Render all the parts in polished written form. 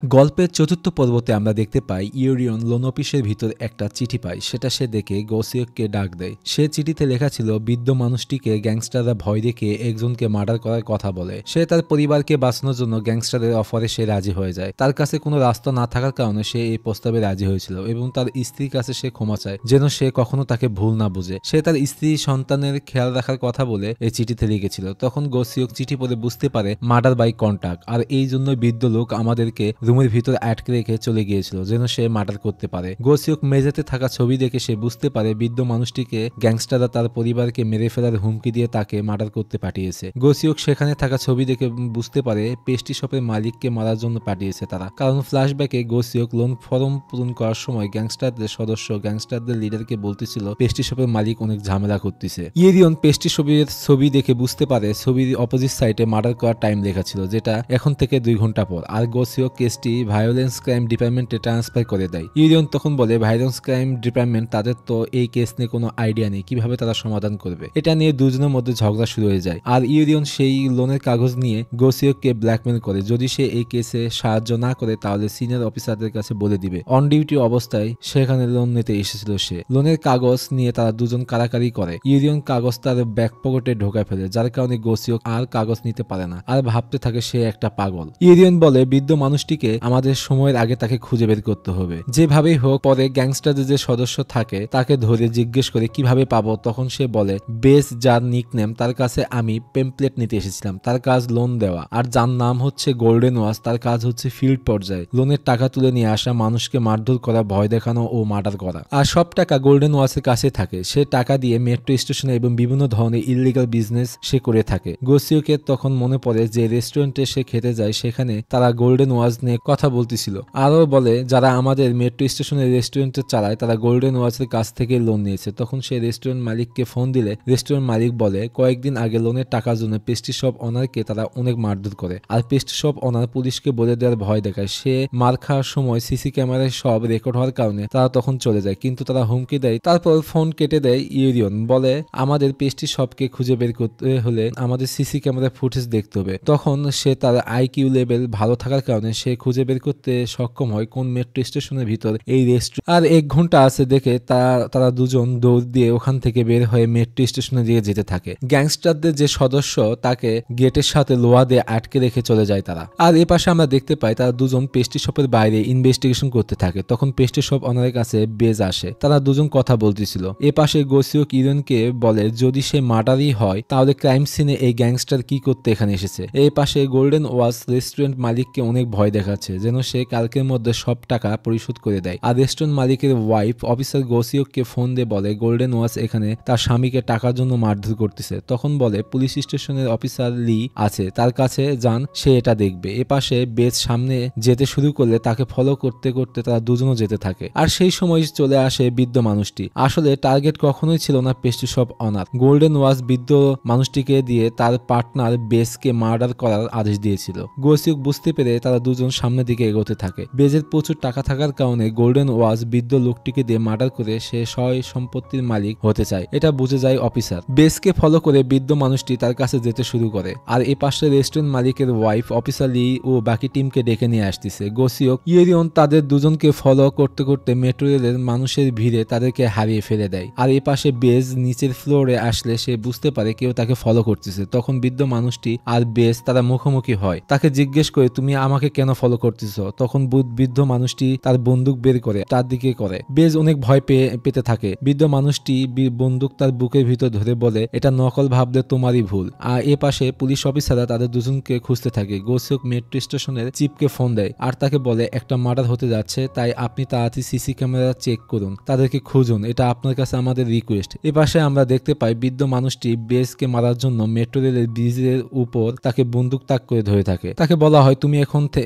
গল্পের চতুর্থ পর্বতে আমরা দেখতে পাই ইউরিয়ন লোন অফিসের ভিতর একটা চিঠি পায়। সেটা সে দেখে গোসিয়ককে ডাক দেয়। সে চিঠিতে লেখা ছিল বৃদ্ধ মানুষটিকে গ্যাংস্টাররা ভয় দেখে একজনকে মার্ডার করার কথা বলে। সে তার পরিবারকে বাঁচানোর জন্য গ্যাংস্টারের অফারে সে রাজি হয়ে যায়। তার কাছে কোনো রাস্তা না থাকার কারণে সে এই প্রস্তাবে রাজি হয়েছিল এবং তার স্ত্রীর কাছে সে ক্ষমা চায় যেন সে কখনো তাকে ভুল না বুঝে। সে তার স্ত্রী সন্তানের খেয়াল রাখার কথা বলে এই চিঠিতে লিখেছিল। তখন গোসিয়ক চিঠি পড়ে বুঝতে পারে মার্ডার বাই কন্টাক্ট, আর এই জন্য বৃদ্ধ লোক আমাদেরকে রুমের ভিতর আটকে রেখে চলে গিয়েছিল যেন সে মার্ডার করতে পারে। গোসিয়ক মেঝেতে থাকা ছবি দেখে সে বুঝতে পারে বৃদ্ধ মানুষটিকে গ্যাংস্টাররা তার পরিবারকে মেরে ফেলার হুমকি দিয়ে তাকে মার্ডার করতে পাঠিয়েছে। গোসিয়ক সেখানে থাকা ছবি দেখে বুঝতে পারে পেস্ট্রি শপের মালিককে মারার জন্য পাঠিয়েছে তারা, কারণ ফ্ল্যাশব্যাকে গোসিয়ক লোন ফর্ম পূরণ করার সময় গ্যাংস্টারদের লিডারকে বলতেছিল পেস্ট্রি শপের মালিক অনেক ঝামেলা করতেছে। ইরিয়ন পেস্ট্রি শপের ছবি দেখে বুঝতে পারে ছবির অপোজিট সাইডে মার্ডার করার টাইম লেখা ছিল, যেটা এখন থেকে 2 ঘন্টা পর। আর গোসিয়ক কেসটি ভায়োলেন্স ক্রাইম ডিপার্টমেন্টে ট্রান্সফার করে দেয়। ইউরিয়ন তখন বলে ভায়োলেন্স ক্রাইম ডিপার্টমেন্ট তাদের তো এই কেস নিয়ে কোনো আইডিয়া নেই কিভাবে তারা সমাধান করবে। এটা নিয়ে দুজনের মধ্যে ঝগড়া শুরু হয়ে যায়। আর ইউরিয়ন সেই লোনের কাগজ নিয়ে গোসিয়ককে ব্ল্যাকমেল করে যদি সে এই কেসে সাহায্য না করে তাহলে সিনিয়র অফিসারদের কাছে বলে দিবে অন ডিউটি অবস্থায় সেখানে লোন নিতে এসেছিল সে। লোনের কাগজ নিয়ে তারা দুজন কারাকারি করে। ইউরিয়ন কাগজ তার ব্যাক পকেটে ঢোকায় ফেলে, যার কারণে গোসিয়ক আর কাগজ নিতে পারে না আর ভাবতে থাকে সে একটা পাগল। ইউরিয়ন বলে বৃদ্ধ মানুষটিকে আমাদের সময়ের আগে তাকে খুঁজে বের করতে হবে যেভাবেই হোক। পরে গ্যাংস্টারদের যে সদস্য থাকে তাকে ধরে জিজ্ঞেস করে কিভাবে পাবো, তখন সে বলে বেস যার নিকনেম তার কাছে আমি পেমপ্লেট নিতে এসেছিলাম, তার কাজ লোন দেওয়া, আর যার নাম হচ্ছে গোল্ডেন ওয়াচ তার কাজ হচ্ছে ফিল্ড পর্যায়ে লোনের টাকা তুলে নিয়ে আসা, মানুষকে মারধর করা, ভয় দেখানো ও মার্ডার করা। আর সব টাকা গোল্ডেন ওয়াচের কাছে থাকে। সে টাকা দিয়ে মেট্রো স্টেশনে এবং বিভিন্ন ধরনের ইললিগাল বিজনেস সে করে থাকে। গোসিয়কের তখন মনে পড়ে যে রেস্টুরেন্টে সে খেতে যায় সেখানে তারা গোল্ডেন ওয়াচ নিয়ে কথা বলতেছিল। আরও বলে যারা আমাদের মেট্রো স্টেশনের রেস্টুরেন্টে চালায় তারা গোল্ডেন ওয়াচের কাছ থেকে লোন নিয়েছে। তখন সে রেস্টুরেন্ট মালিককে ফোন দিলে রেস্টুরেন্ট মালিক বলে কয়েকদিন আগে লোনের টাকার জন্য পেস্ট্রি শপ অনারকে তারা অনেক মারধর করে, আর পেস্ট্রি শপ অনার পুলিশকে বলে দেওয়ার ভয় দেখায়। সে মার খাওয়ার সময় সিসি ক্যামেরায় সব রেকর্ড হওয়ার কারণে তারা তখন চলে যায়, কিন্তু তারা হুমকি দেয়। তারপর ফোন কেটে দেয়। ইউরিয়ন বলে আমাদের পেস্ট্রি শপকে খুঁজে বের করতে হলে আমাদের সিসি ক্যামেরা ফুটেজ দেখতে হবে। তখন সে তার আইকিউ লেভেল ভালো থাকার কারণে সে খুঁজে বের করতে সক্ষম হয় কোন মেট্রো স্টেশনের ভিতর এই রেস্টুরেন্ট। আর 1 ঘন্টা আছে দেখে তারা দুজন দৌড় দিয়ে ওখান থেকে বের হয়ে মেট্রো স্টেশনে দিয়ে যেতে থাকে। গ্যাংস্টারদের যে সদস্য তাকে গেটের সাথে লোহা দিয়ে আটকে রেখে চলে যায় তারা। আর এ পাশে আমরা দেখতে পাই তারা দুজন পেস্ট্রি শপের বাইরে ইনভেস্টিগেশন করতে থাকে। তখন পেস্ট্রি শপ অনারের কাছে বেজ আসে, তারা দুজন কথা বলতেছিল। এ পাশে গোসিয়ক ইউরিয়নকে বলে যদি সে মার্ডারই হয় তাহলে ক্রাইম সিনে এই গ্যাংস্টার কি করতে এখানে এসেছে। এই পাশে গোল্ডেন ওয়াচ রেস্টুরেন্ট মালিককে অনেক ভয় দেখাচ্ছে যেন সে কালকের মধ্যে সব টাকা পরিশোধ করে দেয়। আর রেস্টুরেন্ট মালিকের ওয়াইফ অফিসার গোসিয়ককে ফোন দিয়ে বলে গোল্ডেন ওয়াচ এখানে তার স্বামীকে টাকার জন্য মারধর করতেছে। তখন বলে পুলিশ স্টেশনের অফিসার লি আছে, তার কাছে যান, সে এটা দেখবে। এ পাশে বেজ সামনে যেতে শুরু করলে তাকে ফলো করতে করতে তারা দুজনও যেতে থাকে। আর সেই সময় চলে আসে বৃদ্ধ মানুষটি। আসলে টার্গেট কখনোই ছিল না pastry shop honour. Golden watch বৃদ্ধ মানুষটিকে দিয়ে তার পার্টনার বেজকে মার্ডার করার আদেশ দিয়েছিল। গোসিয়ক বুঝতে পেরে তারা দুজন সামনের দিকে এগোতে থাকে। বেজের প্রচুর টাকা থাকার কারণে গোল্ডেন ওয়াচ বৃদ্ধ লোকটিকে দিয়ে মার্ডার করে সে সয় সম্পত্তির মালিক হতে চায়, এটা বুঝে যায় অফিসার। বেজকে ফলো করে বৃদ্ধ মানুষটি তার কাছে যেতে শুরু করে। আর এ পাশে রেস্টুরেন্ট মালিকের ওয়াইফ অফিসার লি ও বাকি টিমকে ডেকে নিয়ে আসতেছে। গোসিয়ক ইউরিয়ন তাদের দুজনকে ফলো করতে করতে মেট্রো রেলের মানুষের ভিড়ে তাদেরকে হারিয়ে ফেলে দেয়। আর এ পাশে বেজ নিচের ফ্লোরে আসলে সে বুঝতে পারে কেউ তাকে ফলো করতেছে। তখন বৃদ্ধ মানুষটি আর বেজ তারা মুখোমুখি হয়। তাকে জিজ্ঞেস করে তুমি আমাকে কেন ফলো করতেছ। তখন বৃদ্ধ মানুষটি তার বন্দুক বের করে তার দিকে করে। বেজ অনেক ভয় পেতে থাকে। বৃদ্ধ মানুষটি বন্দুক তার বুকের ভিতর ধরে বলে এটা নকল ভাবলে তোমারই ভুল। আর এ পাশে পুলিশ অফিসাররা তাদের দুজনকে খুঁজতে থাকে। গোসিয়ক মেট্রো স্টেশনের চিপকে ফোন দেয় আর তাকে বলে একটা মার্ডার হতে যাচ্ছে, তাই আপনি তাড়াতাড়ি সিসি ক্যামেরা চেক করুন, তাদেরকে খুঁজুন, এটা আপনার কাছে আমাদের রিকোয়েস্ট। এ পাশে আমরা দেখতে পাই বৃদ্ধ মানুষটি বেজকে মারার জন্য মেট্রো রেলের ব্রিজের উপর তাকে বন্দুক তাক করে ধরে থাকে। তাকে বলা হয় তুমি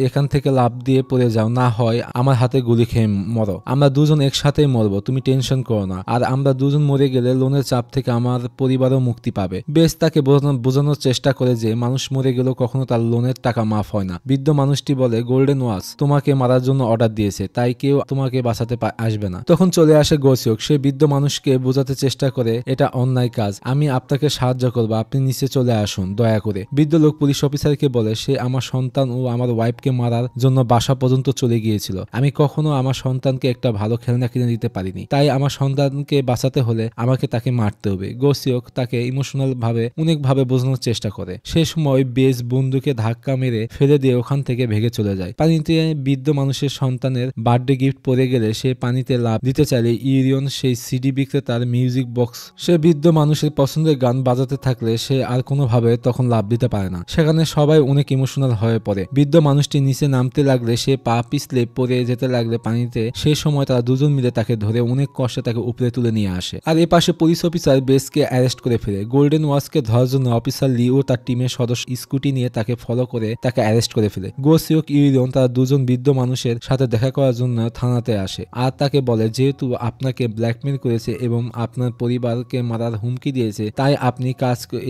এখান থেকে লাফ দিয়ে পড়ে যাও, না হয় আমার হাতে গুলি খেয়ে মরো, আমরা দুজন একসাথেই মরবো, তুমি টেনশন করো না। আর আমরা দুজন মরে গেলে লোনের চাপ থেকে আমার পরিবারও মুক্তি পাবে। বেশ তাকে বোঝানোর চেষ্টা করে যে মানুষ মরে গেলেও কখনো তার লোনের টাকা মাফ হয় না। বৃদ্ধ মানুষটি বলে গোল্ডেন ওয়াচ তোমাকে মারার জন্য অর্ডার দিয়েছে, তাই কেউ তোমাকে বাঁচাতে আসবে না। তখন চলে আসে গোসিয়ক। সে বৃদ্ধ মানুষকে বোঝাতে চেষ্টা করে এটা অন্যায় কাজ, আমি আপনাকে সাহায্য করবো, আপনি নিচে চলে আসুন দয়া করে। বৃদ্ধ লোক পুলিশ অফিসারকে বলে সে আমার সন্তান ও আমার ওয়াইফকে মারার মারার জন্য বাসা পর্যন্ত চলে গিয়েছিল। আমি কখনো আমার সন্তানকে একটা ভালো খেলনা কিনে দিতে পারিনি, তাই আমার সন্তানকে বাঁচাতে হলে আমাকে তাকে মারতে হবে। গোসিওক তাকে ইমোশনাল ভাবে অনেকভাবে বোঝানোর চেষ্টা করে। সে সময় বেস বন্ধুকে ধাক্কা মেরে ফেলে দিয়ে ওখান থেকে ভেগে চলে যায়। পানিতে বৃদ্ধ মানুষের সন্তানের বার্থডে গিফট পড়ে গেলে সে পানিতে লাফ দিতে চাইলে ইউরিয়ন সেই সিডি বিক্রেতার মিউজিক বক্স সে বৃদ্ধ মানুষের পছন্দের গান বাজাতে থাকলে সে আর কোনোভাবে তখন লাভ দিতে পারে না। সেখানে সবাই অনেক ইমোশনাল হয়ে পড়ে। বৃদ্ধ মানুষটি নিচে নামতে লাগলে সে পা পিছলে পড়ে যেতে লাগলে পানিতে। সেই সময় তারা দুজন মিলে তাকে ধরে অনেক কষ্টে তাকে উপরে তুলে নিয়ে আসে। আর এপাশে পুলিশ অফিসার বেসকে অ্যারেস্ট করে ফেলে। গোল্ডেন ওয়াচকে ধরার জন্য অফিসার লি ও তার টিমের সদস্য স্কুটি নিয়ে তাকে ফলো করে তাকে অ্যারেস্ট করে ফেলে। গোসিওক ইউরিয়ন তারা দুজন বৃদ্ধ মানুষের সাথে দেখা করার জন্য থানাতে আসে আর তাকে বলে যেহেতু আপনাকে ব্ল্যাকমেল করেছে এবং আপনার পরিবারকে মারার হুমকি দিয়েছে তাই আপনি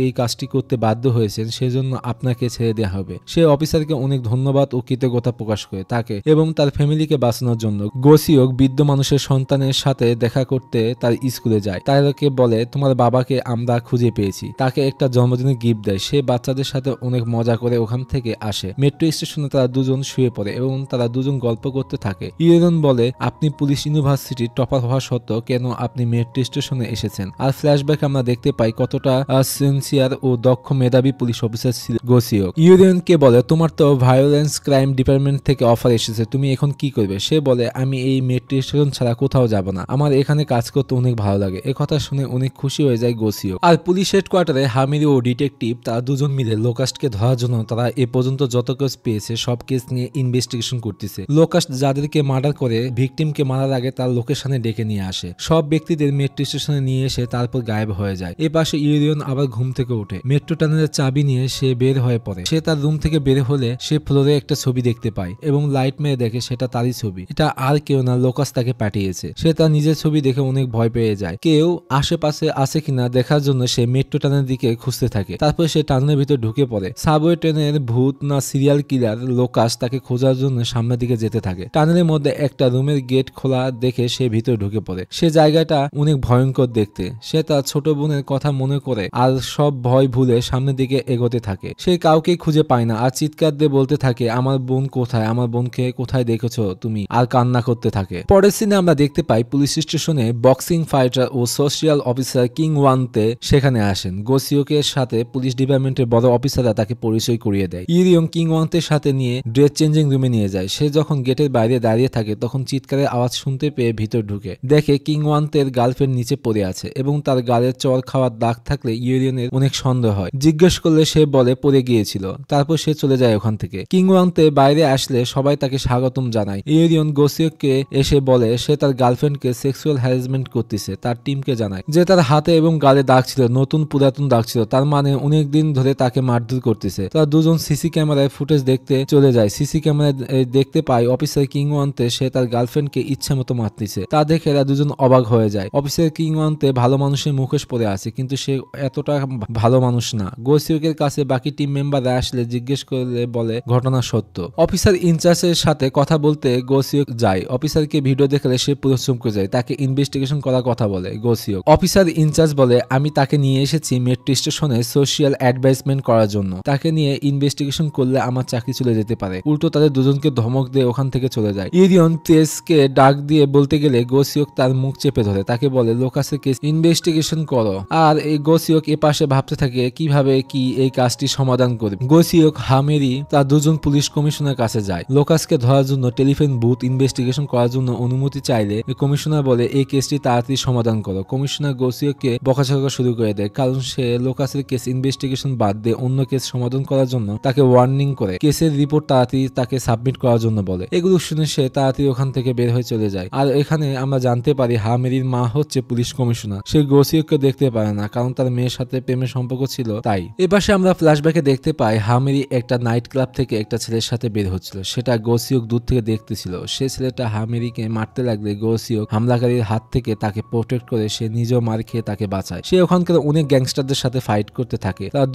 এই কাজটি করতে বাধ্য হয়েছেন, সেজন্য আপনাকে ছেড়ে দেওয়া হবে। সে অফিসারকে অনেক ধন্যবাদ ও কৃতজ্ঞতা প্রকাশ করে তাকে এবং তার ফ্যামিলিকে বাঁচানোর জন্য। গোসিওক বৃদ্ধ মানুষের সন্তানের সাথে দেখা করতে তার স্কুলে যায়। তাকে বলে তোমার বাবাকে আমরা খুঁজে পেয়েছি। তাকে একটা জন্মদিনের গিফট দেয়। সে বাচ্চাদের সাথে অনেক মজা করে ওখান থেকে আসে। মেট্রো স্টেশনে তারা দুজন শুয়ে পড়ে এবং তারা দুজন গল্প করতে থাকে। ইউরিয়ন বলে আপনি পুলিশ ইউনিভার্সিটির টপার হওয়া সত্ত্বেও কেন আপনি মেট্রো স্টেশনে এসেছেন। আর ফ্ল্যাশব্যাকে আমরা দেখতে পাই কতটা সিনসিয়ার ও দক্ষ মেধাবী পুলিশ অফিসার ছিল গোসিওক। ইউরিয়নকে বলে তোমার তো ভায়োলেন্স ক্রাইম ডিপার্টমেন্ট থেকে অফার এসেছে, তুমি এখন কি করবে। সে বলে আমি এই মেট্রো স্টেশন ছাড়া কোথাও যাব না, আমার এখানে কাজ করতে অনেক ভালো লাগে। কথা শুনে অনেক খুশি হয়ে যায় গোসিওক। আর পুলিশ হেডকোয়ার্টারে হামিরি ও ডিটেকটিভ তারা দুজন মিলে লোকাস্টকে ধরার জন্য তারা এ পর্যন্ত যত কেস পেয়েছে সব কেস নিয়ে ইনভেস্টিগেশন করতেছে। লোকাস্ট যাদেরকে মার্ডার করে ভিকটিমকে মারার আগে তার লোকেশনে ডেকে নিয়ে আসে। সব ব্যক্তিদের মেট্রো স্টেশনে নিয়ে এসে তারপর গায়েব হয়ে যায়। এ পাশে ইউরিয়ন আবার ঘুম থেকে ওঠে। মেট্রো টানেলের চাবি নিয়ে সে বের হয়ে পড়ে। সে তার রুম থেকে বের হলে সে ফ্লোরে একটা ছবি দেখতে পায় এবং লাইট মেরে দেখে সেটা তারই ছবি। এটা আর কেউ না, লোকাস তাকে পাঠিয়েছে। সে তার নিজের ছবি দেখে অনেক ভয় পেয়ে যায়। কেউ আশেপাশে আছে কিনা দেখার জন্য সে মেট্রো টানের দিকে খুঁজতে থাকে। তারপর সে টানের ভিতর ঢুকে পড়ে। সাবওয়ে ট্রেনের ভূত না সিরিয়াল কিলার লোকাস তাকে খোঁজার জন্য সামনের দিকে যেতে থাকে। টানেলের মধ্যে একটা রুমের গেট খোলা দেখে সে ভিতরে ঢুকে পড়ে। সে জায়গাটা অনেক ভয়ঙ্কর দেখতে। সে তার ছোট বোনের কথা মনে করে আর সব ভয় ভুলে সামনের দিকে এগোতে থাকে। সে কাউকে খুঁজে পায় না আর চিৎকার দিয়ে বলতে থাকে আমার বোন কোথায়, আমার বোনকে কোথায় দেখেছো তুমি, আর কান্না করতে থাকে। পরের সিনে আমরা দেখতে পাই পুলিশ স্টেশনে বক্সিং ফাইটার ও সোশিয়াল অফিসার কিং ওয়ানতে সেখানে আসেন। গোসিওকের সাথে পুলিশ ডিপার্টমেন্টের বড় অফিসাররা তাকে পরিচয় করিয়ে দেয়। ইউরিয়ন কিং ওয়ানতের সাথে নিয়ে ড্রেস চেঞ্জিং রুমে নিয়ে যায়। সে যখন গেটের বাইরে দাঁড়িয়ে থাকে তখন চিৎকারের আওয়াজ শুনতে পেয়ে ভিতর ঢুকে দেখে কিং ওয়ানতের গার্লফ্রেন্ড নিচে পড়ে আছে এবং তার গালের চর খাওয়ার দাগ থাকলে ইউরিয়নের অনেক সন্দেহ হয়। জিজ্ঞেস করলে সে বলে পড়ে গিয়েছিল। তারপর সে চলে যায় ওখান থেকে। কিং ওয়ানতে বাইরে আসলে সবাই তাকে স্বাগতম জানায়। ইউরিয়ন গোসিওককে এসে বলে সে তার গার্লফ্রেন্ডকে সেক্সুয়াল হ্যারাসমেন্ট করতেছে। তার টিমকে জানায় যে তার হাতে এবং গালে দাগ ছিল, নতুন পুরাতন দাগ ছিল, তার মানে অনেকদিন ধরে তাকে মারধর করতেছে। তারা দুজন সিসি ক্যামেরায় ফুটেজ দেখতে চলে যায়। সিসি ক্যামেরায় দেখতে পায় অফিসার কিং ওয়ানতে সে তার গার্লফ্রেন্ডকে ইচ্ছা মতো মারতেছে। তা দেখে এরা দুজন অবাক হয়ে যায়। অফিসার কিং ওয়ানতে ভালো মানুষের মুখোশ পরে আছে কিন্তু সে এতটা ভালো মানুষ না। গোসিওকের কাছে বাকি টিম মেম্বাররা আসলে জিজ্ঞেস করলে বলে ঘটনা সত্য। অফিসার ইনচার্জের সাথে কথা বলতে গোসিওক যায়। অফিসারকে ভিডিও দেখলে সে পুরো চমকে যায়। তাকে ইনভেস্টিগেশন করার কথা বলে গোসিওক। অফিসার ইনচার্জ বলে আমি তাকে নিয়ে এসেছি মেট্রো স্টেশনে সোশিয়াল অ্যাডভাইসমেন্ট করার জন্য। তাকে নিয়ে ইনভেস্টিগেশন করলে আমার চাকরি চলে যেতে পারে। উল্টো তাদের দুজনকে ধমক দিয়ে ওখান থেকে চলে যায়। ইউরিয়ন প্রেসকে ডাক দিয়ে বলতে গেলে গোসিওক তার মুখ চেপে ধরে। তাকে বলে লোকাসের কেস ইনভেস্টিগেশন করো। আর এই গোসিওক এ পাশে ভাবতে থাকে কিভাবে কি এই কাজটি সমাধান করবে। গোসিওক হামেরি তার দুজন পুলিশ কমিশনার কাছে যায়। লোকাসকে ধরার জন্য টেলিফোন বুথ ইনভেস্টিগেশন করার জন্য অনুমতি চাইলে কমিশনার বলে এই কেসটি তাড়াতাড়ি সমাধান করো। কমিশনার গোসিওককে বকাঝকা শুরু করে দেয় কারণ সে লোকাসের কেস ইনভেস্টিগেশন বাদ দিয়ে অন্য কেস সমাধান করার জন্য তাকে ওয়ার্নিং করে কেসের রিপোর্ট তাড়াতাড়ি তাকে সাবমিট করার জন্য বলে। এগুলো শুনে সে তাড়াতাড়ি ওখান থেকে বের হয়ে চলে যায়। আর এখানে আমরা জানতে পারি হামেরির মা হচ্ছে পুলিশ কমিশনার। সে গোসিওককে দেখতে পারে না কারণ তার মেয়ের সাথে প্রেমের সম্পর্ক ছিল তাই। এপাশে আমরা ফ্ল্যাশব্যাকে দেখতে পাই হামেরি একটা নাইট ক্লাব থেকে একটা ছেলের সাথে বের হচ্ছিল। সেটা গোসিওক দূর থেকে দেখতেছিল। সে ছেলেটা হামেরিকে মারতে লাগলে গোসিওক হামলাকারীর হাত থেকে তাকে প্রোটেক্ট করে সে নিজেও মার খেয়ে তাকে বাঁচায়। সে ওখানকার অনেক গ্যাংস্টারদের সাথে ফাইট করতে থাকে। তারা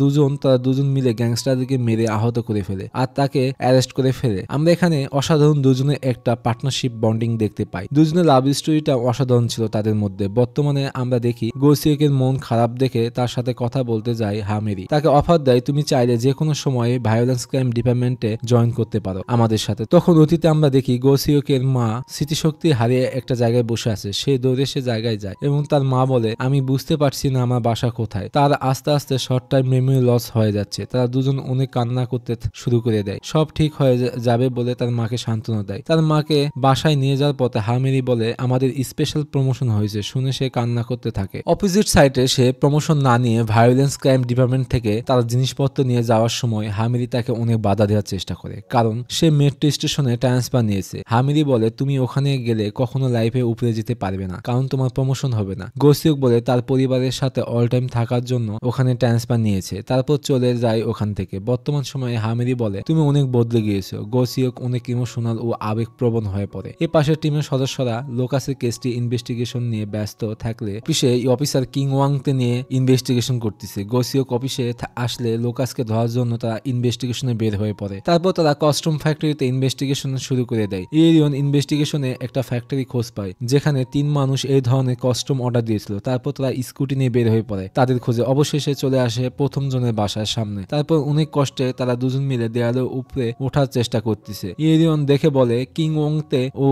দুজন মিলে গ্যাংস্টারদেরকে মেরে আহত করে ফেলে আর তাকে অ্যারেস্ট করে ফেলে। আমরা এখানে অসাধারণ দুজনের একটা পার্টনারশিপ বন্ডিং দেখতে পাই। দুজনের লাভ স্টোরিটা অসাধারণ ছিল তাদের মধ্যে। বর্তমানে আমরা দেখি গোসিওকের মন খারাপ দেখে তার সাথে কথা বলতে যায় হামেরি। তাকে অফার দেয় তুমি চাইলে যে কোনো সময়ে ভায়োলেন্স ক্রাইম ডিপার্টমেন্টে জয়েন করতে করতে পারো আমাদের সাথে। তখন অতীতে আমরা দেখি গোসিওকের মা স্মৃতিশক্তি হারিয়ে একটা জায়গায় বসে আছে। সে দৌড়ে সে জায়গায় যায় এবং তার মা বলে, আমি বুঝতে পারছি না আমার বাসা কোথায়। তার আস্তে আস্তে শর্ট টাইম মেমোরি লস হয়ে যাচ্ছে। তারা দুজন অনেক কান্না করতে শুরু করে দেয়। সব ঠিক হয়ে যাবে বলে তার মাকে সান্ত্বনা দেয়। তার মাকে বাসায় নিয়ে যাওয়ার পথে হামিরি বলে, আমাদের স্পেশাল প্রমোশন হয়েছে। শুনে সে কান্না করতে থাকে। অপোজিট সাইডে সে প্রমোশন না নিয়ে ভায়োলেন্স ক্রাইম ডিপার্টমেন্ট থেকে তার জিনিসপত্র নিয়ে যাওয়ার সময় হামিরি তাকে অনেক বাধা দেওয়ার চেষ্টা করে, কারণ সে মেট্রো স্টেশনে ট্রান্সফার নিয়েছে। হামিরি বলে, তুমি ওখানে গেলে কখনো লাইফে উপরে যেতে পারবে না, কারণ তোমার প্রমোশন হবে না। গোসিওক বলে তার পরিবারের সাথে অল টাইম থাকার জন্য ওখানে ট্রান্সফার নিয়েছে, তারপর চলে যায় ওখান থেকে। বর্তমান সময়ে হামিরি বলে, তুমি অনেক বদলে গিয়েছো। গোসিওক অনেক ইমোশনাল ও আবেগপ্রবণ হয়ে পড়ে। এ পাশের টিমের সদস্যরা লোকাসের কেসটি ইনভেস্টিগেশন নিয়ে ব্যস্ত থাকলে অফিসে অফিসার কিং ওয়াংতে নিয়ে ইনভেস্টিগেশন করতেছে। গোসিওক অফিসে আসলে লোকাসকে ধরার জন্য তারা ইনভেস্টিগেশনে বের হয়ে পড়ে। তারপর তারা কস্টিউম ফ্যাক্টরিতে ইনভেস্টিগেশন শুরু করে দেয়। ইরিয়ন ইনভেস্টিগেশনে একটা ফ্যাক্টরি খোঁজ পায় যেখানে 3 মানুষ এই ধরনের কস্টিউম অর্ডার দিয়েছিল। তারপর তারা স্কুটি নিয়ে বের হয়ে পড়ে তাদের খোঁজে। অবশেষে চলে আসে প্রথম জনের বাসার সামনে। তারপর অনেক কষ্টে তারা দুজন মিলে দেয়ালের উপরে ওঠার চেষ্টা করতেছে। ইরিয়ন দেখে বলে, কিং ওংতে ও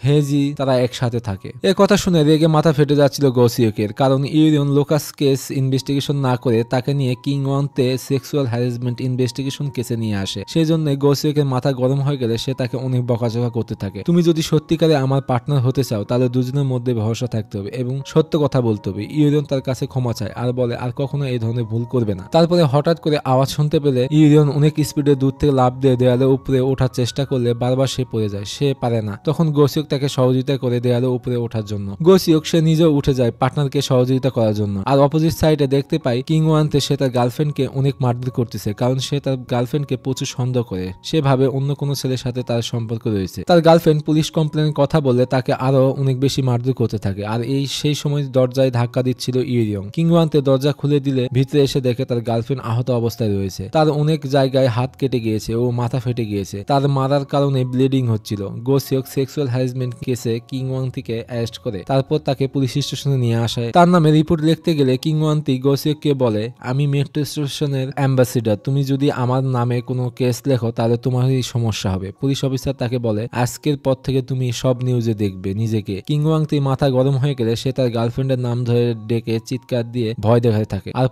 হেজি তারা একসাথে থাকে। এর কথা শুনে রেগে মাথা ফেটে যাচ্ছিল গোসিওকের, কারণ ইরিয়ন লোকাস কেস ইনভেস্টিগেশন না করে তাকে নিয়ে কিং ওয়াংতে সেক্সুয়াল হ্যারাসমেন্ট ইনভেস্টিগেশন কেসে নিয়ে আসে। সেই জন্য গোসিওকের মাথা গরম হয়ে গেলে সে তাকে অনেক বকাঝকা করতে থাকে। তুমি যদি সত্যিকারে আমার পার্টনার হতে চাও তাহলে দুজনের মধ্যে ভরসা থাকতে হবে এবং সত্য কথা বলতে হবে। ইরিয়ন তার কাছে ক্ষমা চায় আর বলে আর কখনো এই ধরনের ভুল করবে না। তারপরে হঠাৎ করে আওয়াজ শুনতে পেলে ইরিয়ন অনেক স্পিডে দূর থেকে লাফ দিয়ে দেয়ালের উপরে ওঠার চেষ্টা করলে বারবার সে পড়ে যায়, সে পারে না। তখন গোসিওক তাকে সহযোগিতা করে দেয়ালের উপরে ওঠার জন্য। গোসিওক সে নিজেও উঠে যায় পার্টনারকে সহযোগিতা করার জন্য। আর অপোজিট সাইডে দেখতে পাই কিং ওয়ানতে সে তার গার্লফ্রেন্ডকে অনেক মারধর করতেছে, কারণ সে তার গার্লফ্রেন্ডকে প্রচুর সন্দেহ করে। সে ভাবে অন্য কোনো ছেলের সাথে তার সম্পর্ক রয়েছে। তার গার্লফ্রেন্ড পুলিশ কমপ্লেনের কথা বলে তাকে আরো অনেক বেশি মারধর করতে থাকে। আর সেই সময় দরজায় ধাক্কা দিচ্ছিল ইরিয়ন। কিং ওয়ানতে দরজা খুলে দিলে ভিতরে এসে দেখে তার গার্লফ্রেন্ড আহত অবস্থায় রয়েছে। তার অনেক জায়গায় হাত কেটে গিয়েছে ও মাথা ফেটে গিয়েছে। তার মারার কারণে ব্লিডিং হচ্ছিল। গোসিওক সেক্সুয়াল হ্যারাসমেন্ট কেসে কিং ওয়ানতিকে অ্যারেস্ট করে তারপর তাকে পুলিশ স্টেশনে নিয়ে আসে। তার নামে রিপোর্ট লিখতে গেলে কিং ওয়ানতি গোসিওককে বলে, আমি মেট্রো স্টেশনের অ্যাম্বাসিডার, তুমি যদি আমার নামে কোনো কেস লেখো তাহলে তোমারই সমস্যা হবে। পুলিশ অফিসার তাকে বলে, আজকের পর থেকে তুমি সব নিউজে দেখবে নিজেকে। কিং ওয়াংতি মাথা গরম হয়ে গেলে সে তার গার্লফ্রেন্ডের নাম ধরে ডেকে চিৎকার দিয়ে ভয় দেখাতে থাকে। আর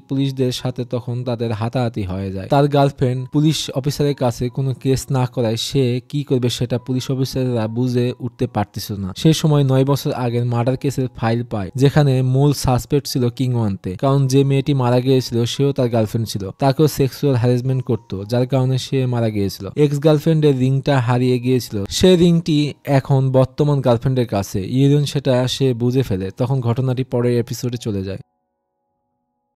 পুলিশদের সাথে তখন তাদের হাতাহাতি হয়ে যায়। তার গার্লফ্রেন্ড পুলিশ অফিসারের কাছে কোনো কেস না করায় সে কি করবে সেটা পুলিশ অফিসাররা বুঝে উঠতে পারতেছিল না। সেই সময় 9 বছর আগের মার্ডার কেসের ফাইল পায় যেখানে মূল সাসপেক্ট ছিল কিং ওয়ানতে, কারণ যে মেয়েটি মারা গিয়েছিল সেও তার গার্লফ্রেন্ড ছিল। তাকেও সেক্সুয়াল হ্যারাসমেন্ট করতো, যার কারণে সে মারা গিয়েছিল। এক্স গার্লফ্রেন্ডের রিংটা হারিয়ে গিয়েছিল, সে রিংটি এখন বর্তমান গার্লফ্রেন্ডের কাছে। ইরিয়ন সেটা সে বুঝে ফেলে। তখন ঘটনাটি পরের এপিসোডে চলে যায়।